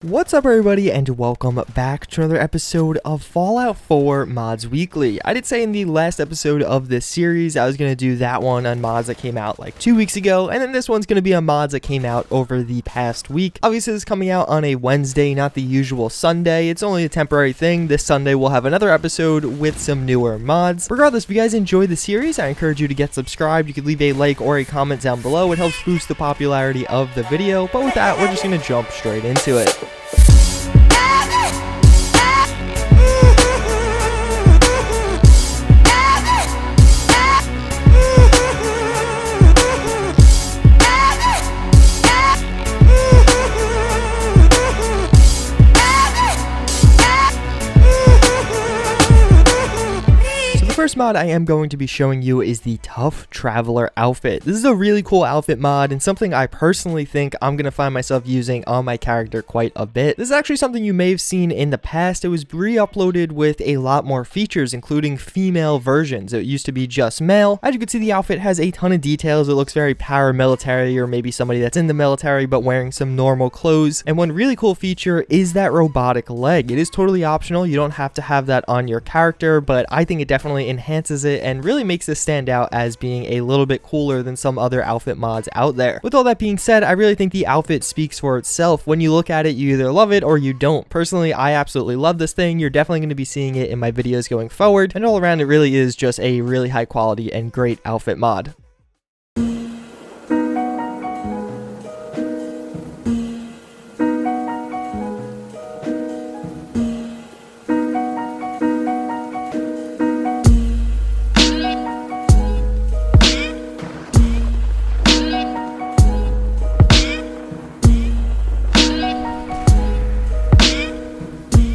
What's up everybody and welcome back to another episode of Fallout 4 Mods Weekly. I did say in the last episode of this series I was going to do that one on mods that came out like 2 weeks ago, and then this one's going to be on mods that came out over the past week. Obviously this is coming out on a Wednesday, not the usual Sunday. It's only a temporary thing. This Sunday we'll have another episode with some newer mods. Regardless, if you guys enjoy the series, I encourage you to get subscribed. You could leave a like or a comment down below. It helps boost the popularity of the video. But with that, we're just going to jump straight into it. First mod I am going to be showing you is the Tough Traveler outfit. This is a really cool outfit mod and something I personally think I'm going to find myself using on my character quite a bit. This is actually something you may have seen in the past. It was re-uploaded with a lot more features, including female versions. It used to be just male. As you can see, the outfit has a ton of details. It looks very paramilitary, or maybe somebody that's in the military but wearing some normal clothes. And one really cool feature is that robotic leg. It is totally optional. You don't have to have that on your character, but I think it definitely enhances it and really makes this stand out as being a little bit cooler than some other outfit mods out there. With all that being said, I really think the outfit speaks for itself. When you look at it, you either love it or you don't. Personally, I absolutely love this thing. You're definitely going to be seeing it in my videos going forward, and all around it really is just a really high quality and great outfit mod.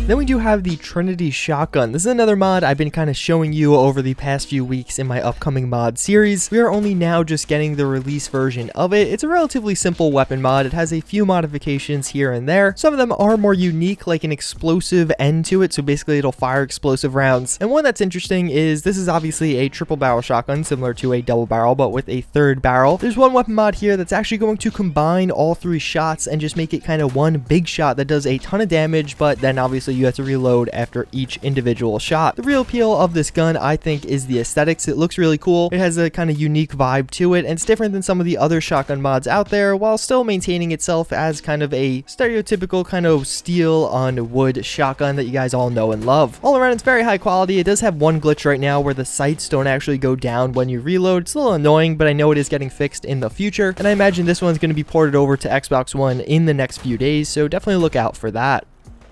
Then we do have the Trinity Shotgun. This is another mod I've been kind of showing you over the past few weeks in my upcoming mod series. We are only now just getting the release version of it. It's a relatively simple weapon mod. It has a few modifications here and there. Some of them are more unique, like an explosive end to it, so basically it'll fire explosive rounds. And one that's interesting is this is obviously a triple barrel shotgun, similar to a double barrel, but with a third barrel. There's one weapon mod here that's actually going to combine all three shots and just make it kind of one big shot that does a ton of damage, but then obviously you have to reload after each individual shot. The real appeal of this gun, I think, is the aesthetics. It looks really cool. It has a kind of unique vibe to it, and it's different than some of the other shotgun mods out there, while still maintaining itself as kind of a stereotypical kind of steel on wood shotgun that you guys all know and love. All around, it's very high quality. It does have one glitch right now where the sights don't actually go down when you reload. It's a little annoying, but I know it is getting fixed in the future, and I imagine this one's going to be ported over to Xbox One in the next few days, so definitely look out for that.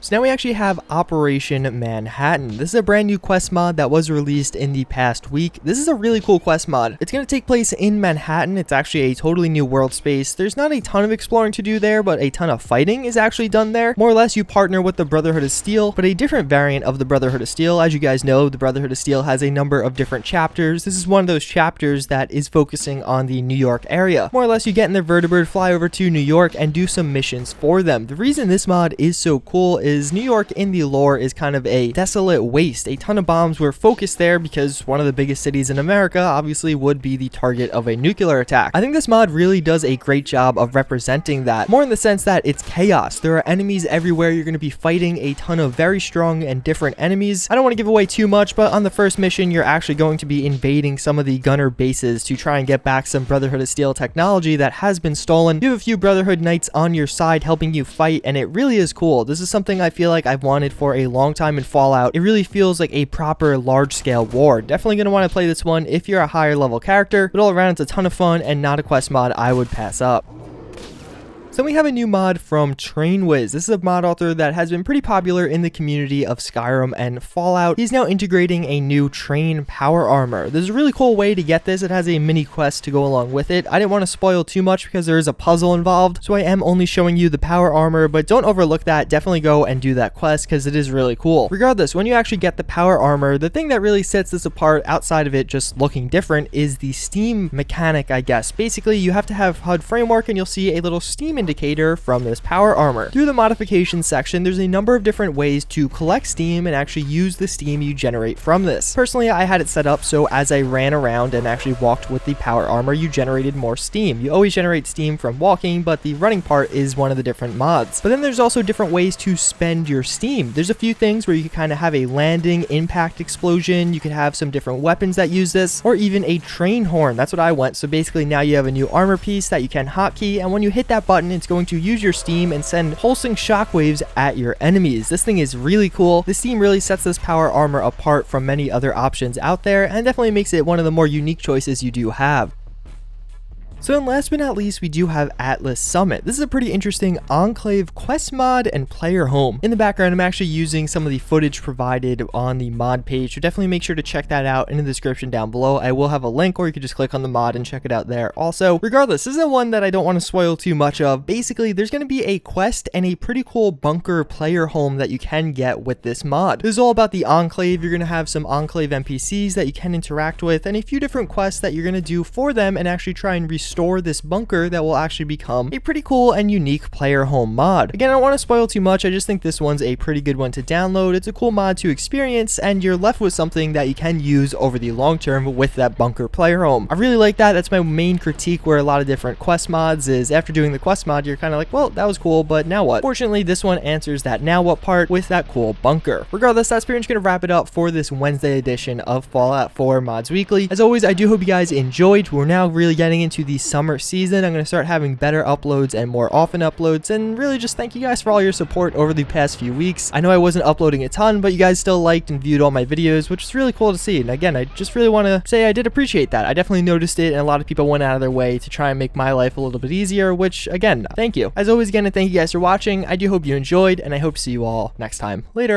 So now we actually have Operation Manhattan. This is a brand new quest mod that was released in the past week. This is a really cool quest mod. It's going to take place in Manhattan. It's actually a totally new world space. There's not a ton of exploring to do there, but a ton of fighting is actually done there. More or less, you partner with the Brotherhood of Steel, but a different variant of the Brotherhood of Steel. As you guys know, the Brotherhood of Steel has a number of different chapters. This is one of those chapters that is focusing on the New York area. More or less, you get in their vertibird, fly over to New York, and do some missions for them. The reason this mod is so cool is New York in the lore is kind of a desolate waste. A ton of bombs were focused there because one of the biggest cities in America obviously would be the target of a nuclear attack. I think this mod really does a great job of representing that, more in the sense that it's chaos. There are enemies everywhere. You're going to be fighting a ton of very strong and different enemies. I don't want to give away too much, but on the first mission, you're actually going to be invading some of the gunner bases to try and get back some Brotherhood of Steel technology that has been stolen. You have a few Brotherhood knights on your side helping you fight, and it really is cool. This is something I feel like I've wanted for a long time in Fallout. It really feels like a proper large-scale war. Definitely going to want to play this one if you're a higher level character, but all around it's a ton of fun and not a quest mod I would pass up. So we have a new mod from TrainWiz. This is a mod author that has been pretty popular in the community of Skyrim and Fallout. He's now integrating a new train power armor. There's a really cool way to get this. It has a mini quest to go along with it. I didn't want to spoil too much because there is a puzzle involved, so I am only showing you the power armor, but don't overlook that. Definitely go and do that quest because it is really cool. Regardless, when you actually get the power armor, the thing that really sets this apart outside of it just looking different is the steam mechanic, I guess. Basically, you have to have HUD framework and you'll see a little steam indicator from this power armor. Through the modifications section, there's a number of different ways to collect steam and actually use the steam you generate from this. Personally, I had it set up so as I ran around and actually walked with the power armor, you generated more steam. You always generate steam from walking, but the running part is one of the different mods. But then there's also different ways to spend your steam. There's a few things where you can kind of have a landing impact explosion, you could have some different weapons that use this, or even a train horn. That's what I went. So basically now you have a new armor piece that you can hotkey, and when you hit that button, it's going to use your steam and send pulsing shockwaves at your enemies. This thing is really cool. The steam really sets this power armor apart from many other options out there, and definitely makes it one of the more unique choices you do have. So then last but not least, we do have Atlas Summit. This is a pretty interesting Enclave quest mod and player home. In the background, I'm actually using some of the footage provided on the mod page, so definitely make sure to check that out in the description down below. I will have a link, or you could just click on the mod and check it out there. Also, regardless, this is one that I don't want to spoil too much of. Basically, there's going to be a quest and a pretty cool bunker player home that you can get with this mod. This is all about the Enclave. You're going to have some Enclave NPCs that you can interact with, and a few different quests that you're going to do for them and actually try and restore this bunker that will actually become a pretty cool and unique player home mod. Again, I don't want to spoil too much. I just think this one's a pretty good one to download. It's a cool mod to experience, and you're left with something that you can use over the long term with that bunker player home. I really like that. That's my main critique where a lot of different quest mods is after doing the quest mod, you're kind of like, well, that was cool, but now what? Fortunately, this one answers that now what part with that cool bunker. Regardless, that's pretty much going to wrap it up for this Wednesday edition of Fallout 4 Mods Weekly. As always, I do hope you guys enjoyed. We're now really getting into the summer season. I'm going to start having better uploads and more often uploads, and really just thank you guys for all your support over the past few weeks. I know I wasn't uploading a ton, but you guys still liked and viewed all my videos, which is really cool to see. And again, I just really want to say I did appreciate that. I definitely noticed it, and a lot of people went out of their way to try and make my life a little bit easier, which again, thank you. As always, again, and thank you guys for watching. I do hope you enjoyed, and I hope to see you all next time. Later.